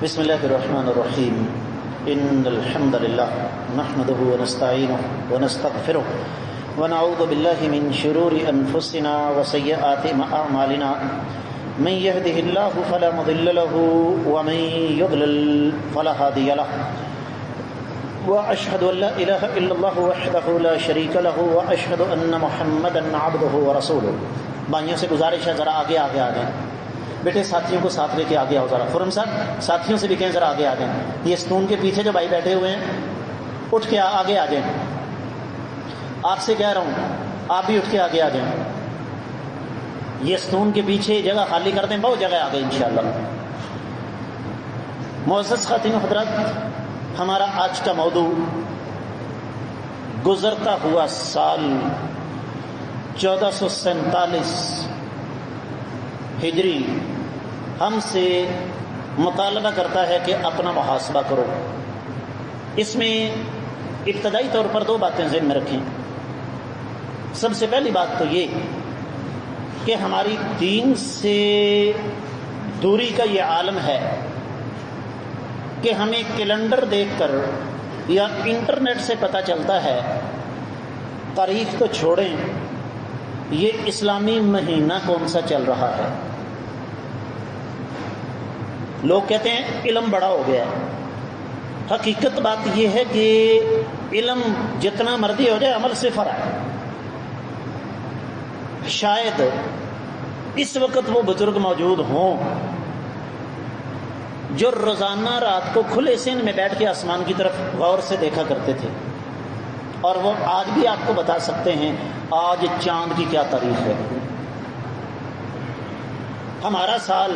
بسم الله الرحمن الرحيم إن الحمد لله نحمده ونستعينه ونستغفره ونعوذ بالله من شرور أنفسنا وسيئات أعمالنا من يهده الله فلا مضل له ومن يضلل فلا هادي له وأشهد أن لا إله إلا الله وحده لا شريك له وأشهد أن محمدا عبده ورسوله. بھائیوں سے گزارش ہے ذرا آگے آ جائیں. بیٹے ساتھیوں کو ساتھ لے کے آگے آؤ ذرا. خرم صاحب ساتھیوں سے بھی کہیں ذرا آگے آ جائیں. یہ ستون کے پیچھے جو بھائی بیٹھے ہوئے ہیں اٹھ کے آگے آ جائیں. آپ سے کہہ رہا ہوں آپ بھی اٹھ کے آگے آ جائیں. یہ ستون کے پیچھے جگہ خالی کر دیں, بہت جگہ آ گئی انشاءاللہ. معزز خواتین و حضرات, ہمارا آج کا موضوع گزرتا ہوا سال 1447 ہجری ہم سے مطالبہ کرتا ہے کہ اپنا محاسبہ کرو. اس میں ابتدائی طور پر دو باتیں ذہن میں رکھیں. سب سے پہلی بات تو یہ کہ ہماری دین سے دوری کا یہ عالم ہے کہ ہمیں کیلنڈر دیکھ کر یا انٹرنیٹ سے پتہ چلتا ہے, تاریخ تو چھوڑیں, یہ اسلامی مہینہ کون سا چل رہا ہے. لوگ کہتے ہیں علم بڑا ہو گیا ہے. حقیقت بات یہ ہے کہ علم جتنا مرضی ہو جائے عمل صفر ہے. شاید اس وقت وہ بزرگ موجود ہوں جو روزانہ رات کو کھلے سین میں بیٹھ کے آسمان کی طرف غور سے دیکھا کرتے تھے, اور وہ آج بھی آپ کو بتا سکتے ہیں آج چاند کی کیا تاریخ ہے. ہمارا سال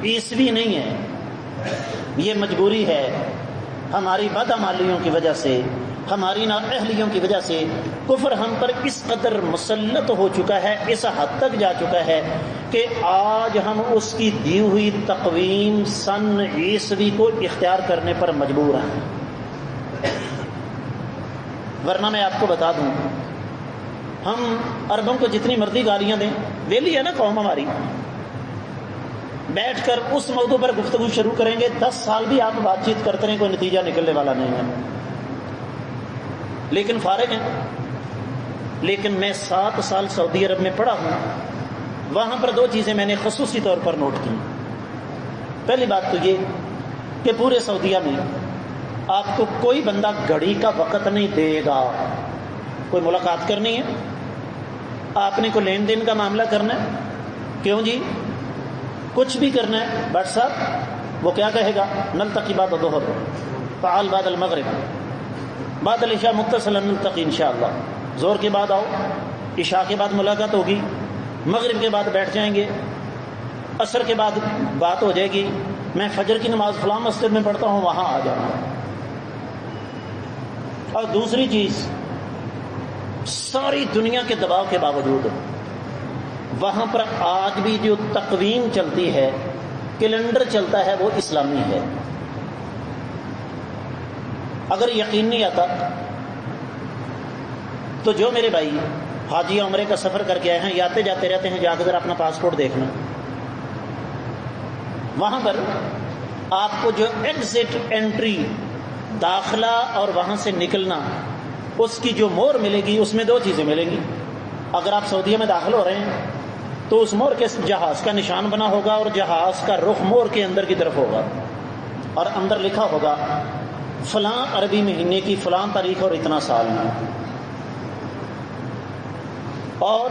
عیسوی نہیں ہے, یہ مجبوری ہے. ہماری بدعمالیوں کی وجہ سے, ہماری نااہلیوں کی وجہ سے کفر ہم پر اس قدر مسلط ہو چکا ہے, اس حد تک جا چکا ہے کہ آج ہم اس کی دی ہوئی تقویم سن عیسوی کو اختیار کرنے پر مجبور ہیں. ورنہ میں آپ کو بتا دوں, ہم عربوں کو جتنی مرضی گالیاں دیں, ویلی ہے نا قوم ہماری, بیٹھ کر اس موضوع پر گفتگو شروع کریں گے 10 سال بھی آپ بات چیت کرتے رہیں, کوئی نتیجہ نکلنے والا نہیں ہے. لیکن فارغ ہیں. لیکن میں 7 سال سعودی عرب میں پڑھا ہوں, وہاں پر 2 چیزیں میں نے خصوصی طور پر نوٹ کی. پہلی بات تو یہ کہ پورے سعودیہ میں آپ کو کوئی بندہ گھڑی کا وقت نہیں دے گا. کوئی ملاقات کرنی ہے, آپ نے کوئی لین دین کا معاملہ کرنا ہے, کیوں جی کچھ بھی کرنا ہے, بٹ صاحب وہ کیا کہے گا, نلتقی بعد الظہر فعال بعد المغرب بعد العشاء متصلا نلتقی انشاءاللہ. زور کے بعد آؤ, عشاء کے بعد ملاقات ہوگی, مغرب کے بعد بیٹھ جائیں گے, عصر کے بعد بات ہو جائے گی, میں فجر کی نماز فلاں مسجد میں پڑھتا ہوں وہاں آ جانا. اور دوسری چیز, ساری دنیا کے دباؤ کے باوجود وہاں پر آج بھی جو تقویم چلتی ہے, کیلنڈر چلتا ہے, وہ اسلامی ہے. اگر یقین نہیں آتا تو جو میرے بھائی حاجی عمرے کا سفر کر کے آئے ہیں, یا آتے جاتے رہتے ہیں, جا کے ذرا اپنا پاسپورٹ دیکھنا. وہاں پر آپ کو جو ایگزٹ انٹری, داخلہ اور وہاں سے نکلنا, اس کی جو مور ملے گی, اس میں 2 چیزیں ملیں گی. اگر آپ سعودیہ میں داخل ہو رہے ہیں تو اس مور کے جہاز کا نشان بنا ہوگا, اور جہاز کا رخ مور کے اندر کی طرف ہوگا, اور اندر لکھا ہوگا فلاں عربی مہینے کی فلاں تاریخ اور اتنا سال میں. اور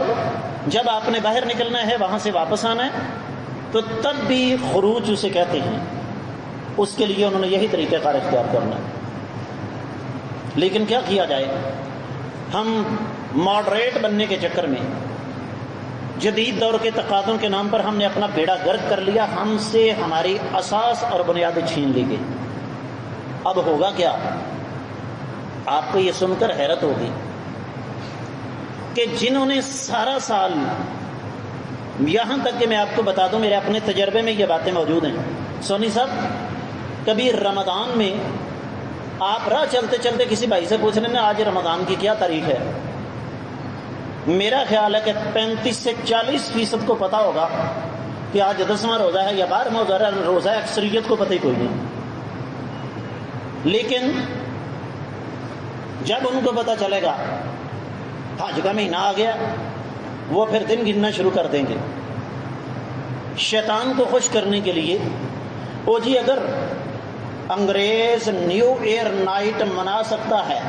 جب آپ نے باہر نکلنا ہے, وہاں سے واپس آنا ہے, تو تب بھی خروج اسے کہتے ہیں. اس کے لیے انہوں نے یہی طریقہ کار اختیار کرنا ہے. لیکن کیا کیا جائے, ہم ماڈریٹ بننے کے چکر میں, جدید دور کے تقاضوں کے نام پر ہم نے اپنا بیڑا گرک کر لیا. ہم سے ہماری اساس اور بنیادیں چھین لی گئی. اب ہوگا کیا, آپ کو یہ سن کر حیرت ہوگی کہ جنہوں نے سارا سال, یہاں تک کہ میں آپ کو بتا دوں میرے اپنے تجربے میں یہ باتیں موجود ہیں. سونی صاحب کبھی رمضان میں آپ راہ چلتے چلتے کسی بھائی سے پوچھ رہے ہیں آج رمضان کی کیا تاریخ ہے, میرا خیال ہے کہ 35 سے 40% کو پتا ہوگا کہ آج 10واں روزہ ہے یا 12واں روزہ ہے، اکثریت کو پتہ ہی کوئی نہیں. لیکن جب ان کو پتہ چلے گا حج کا مہینہ آ گیا، وہ پھر دن گننا شروع کر دیں گے شیطان کو خوش کرنے کے لیے. او جی اگر انگریز نیو ایئر نائٹ منا سکتا ہے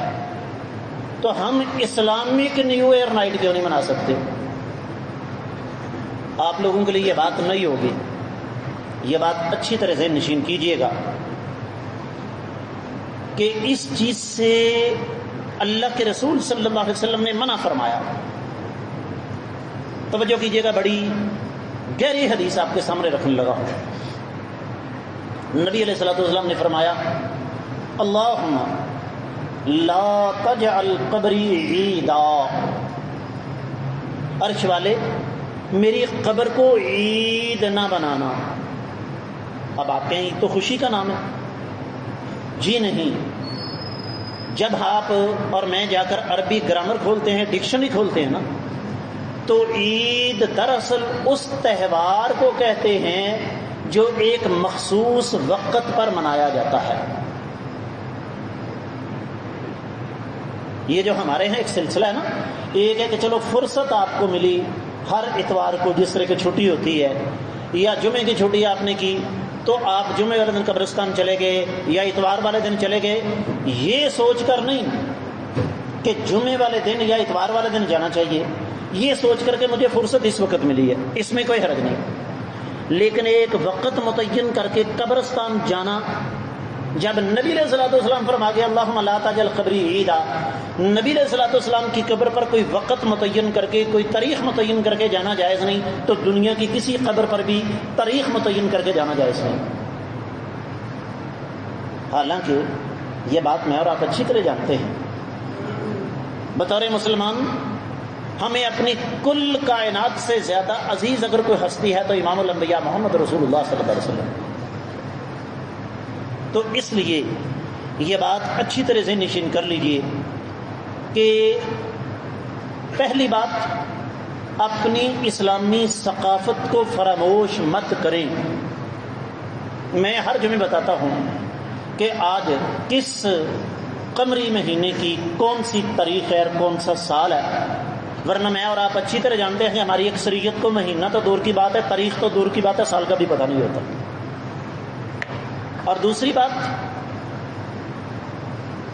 تو ہم اسلامک نیو ایئر نائٹ کیوں نہیں منا سکتے؟ آپ لوگوں کے لیے یہ بات نہیں ہوگی، یہ بات اچھی طرح سے نشین کیجئے گا کہ اس چیز سے اللہ کے رسول صلی اللہ علیہ وسلم نے منع فرمایا. توجہ کیجئے گا، بڑی گہری حدیث آپ کے سامنے رکھنے لگا ہوں. نبی علیہ الصلوۃ والسلام نے فرمایا اللہم لا تجعل قبری عیدا، عرش والے میری قبر کو عید نہ بنانا. اب آپ کہیں تو خوشی کا نام ہے. جی نہیں، جب آپ اور میں جا کر عربی گرامر کھولتے ہیں، ڈکشنری کھولتے ہیں نا، تو عید دراصل اس تہوار کو کہتے ہیں جو ایک مخصوص وقت پر منایا جاتا ہے. یہ جو ہمارے ہیں ایک سلسلہ ہے نا، ایک ہے کہ چلو فرصت آپ کو ملی ہر اتوار کو، جس طرح کی چھٹی ہوتی ہے، یا جمعے کی چھٹی آپ نے کی تو آپ جمعے والے دن قبرستان چلے گئے یا اتوار والے دن چلے گئے. یہ سوچ کر نہیں کہ جمعے والے دن یا اتوار والے دن جانا چاہیے، یہ سوچ کر کے مجھے فرصت اس وقت ملی ہے، اس میں کوئی حرج نہیں. لیکن ایک وقت متعین کر کے قبرستان جانا، جب نبی علیہ الصلوۃ والسلام فرما گیا اللہم لا تجعل قبری عیدا، نبی علیہ الصلوۃ والسلام کی قبر پر کوئی وقت متعین کر کے، کوئی تاریخ متعین کر کے جانا جائز نہیں، تو دنیا کی کسی قبر پر بھی تاریخ متعین کر کے جانا جائز نہیں. حالانکہ یہ بات میں اور آپ اچھی طرح جانتے ہیں، بطور مسلمان ہمیں اپنی کل کائنات سے زیادہ عزیز اگر کوئی ہستی ہے تو امام الانبیاء محمد رسول اللہ صلی اللہ علیہ وسلم. تو اس لیے یہ بات اچھی طرح سے نشین کر لیجئے کہ پہلی بات، اپنی اسلامی ثقافت کو فراموش مت کریں. میں ہر جمعے بتاتا ہوں کہ آج کس قمری مہینے کی کون سی تاریخ ہے اور کون سا سال ہے، ورنہ میں اور آپ اچھی طرح جانتے ہیں ہماری اکثریت کو مہینہ تو دور کی بات ہے، تاریخ تو دور کی بات ہے، سال کا بھی پتہ نہیں ہوتا. اور دوسری بات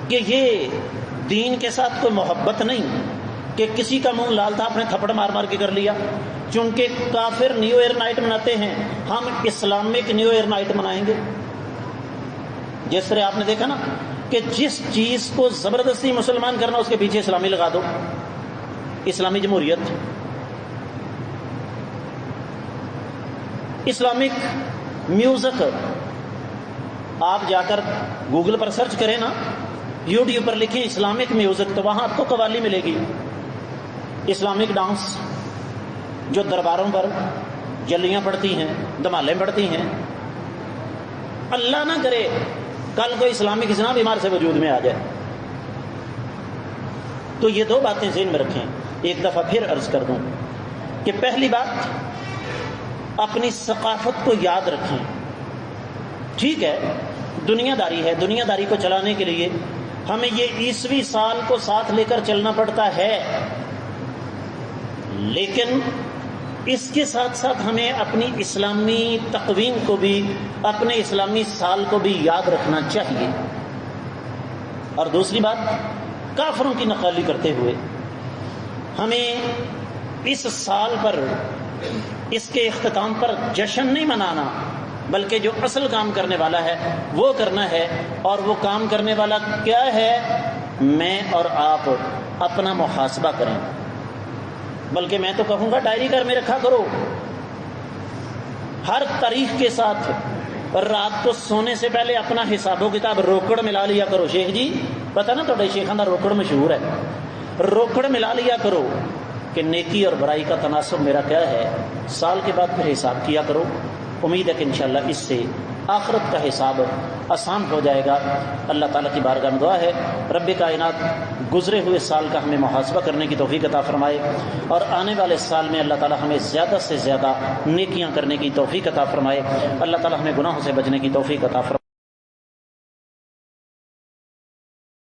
کہ یہ دین کے ساتھ کوئی محبت نہیں کہ کسی کا منہ لال تھا آپ نے تھپڑ مار مار کے کر لیا. چونکہ کافر نیو ایئر نائٹ مناتے ہیں، ہم اسلامک نیو ایئر نائٹ منائیں گے. جس طرح آپ نے دیکھا نا کہ جس چیز کو زبردستی مسلمان کرنا اس کے پیچھے اسلامی لگا دو، اسلامی جمہوریت، اسلامک میوزک. آپ جا کر گوگل پر سرچ کریں نا، یوٹیوب پر لکھیں اسلامک میوزک، تو وہاں آپ کو قوالی ملے گی. اسلامک ڈانس جو درباروں پر جلیاں پڑتی ہیں، دمالیں پڑتی ہیں. اللہ نہ کرے کل کوئی اسلامک اسلام بیمار سے وجود میں آ جائے. تو یہ دو باتیں ذہن میں رکھیں. ایک دفعہ پھر عرض کر دوں کہ پہلی بات، اپنی ثقافت کو یاد رکھیں. ٹھیک ہے دنیا داری ہے، دنیا داری کو چلانے کے لیے ہمیں یہ عیسوی سال کو ساتھ لے کر چلنا پڑتا ہے، لیکن اس کے ساتھ ساتھ ہمیں اپنی اسلامی تقویم کو بھی، اپنے اسلامی سال کو بھی یاد رکھنا چاہیے. اور دوسری بات، کافروں کی نقالی کرتے ہوئے ہمیں اس سال پر، اس کے اختتام پر جشن نہیں منانا، بلکہ جو اصل کام کرنے والا ہے وہ کرنا ہے. اور وہ کام کرنے والا کیا ہے؟ میں اور آپ اپنا محاسبہ کریں. بلکہ میں تو کہوں گا ڈائری کر میں رکھا کرو، ہر تاریخ کے ساتھ رات کو سونے سے پہلے اپنا حساب و کتاب روکڑ ملا لیا کرو. شیخ جی پتہ نا تھوڑے شیخاں دا روکڑ مشہور ہے، روکڑ ملا لیا کرو کہ نیکی اور برائی کا تناسب میرا کیا ہے. سال کے بعد پھر حساب کیا کرو. امید ہے کہ انشاءاللہ اس سے آخرت کا حساب آسان ہو جائے گا۔ اللہ تعالیٰ کی بارگاہ میں دعا ہے رب کائنات گزرے ہوئے سال کا ہمیں محاسبہ کرنے کی توفیق عطا فرمائے، اور آنے والے سال میں اللہ تعالیٰ ہمیں زیادہ سے زیادہ نیکیاں کرنے کی توفیق عطا فرمائے۔ اللہ تعالیٰ ہمیں گناہوں سے بچنے کی توفیق عطا فرمائے۔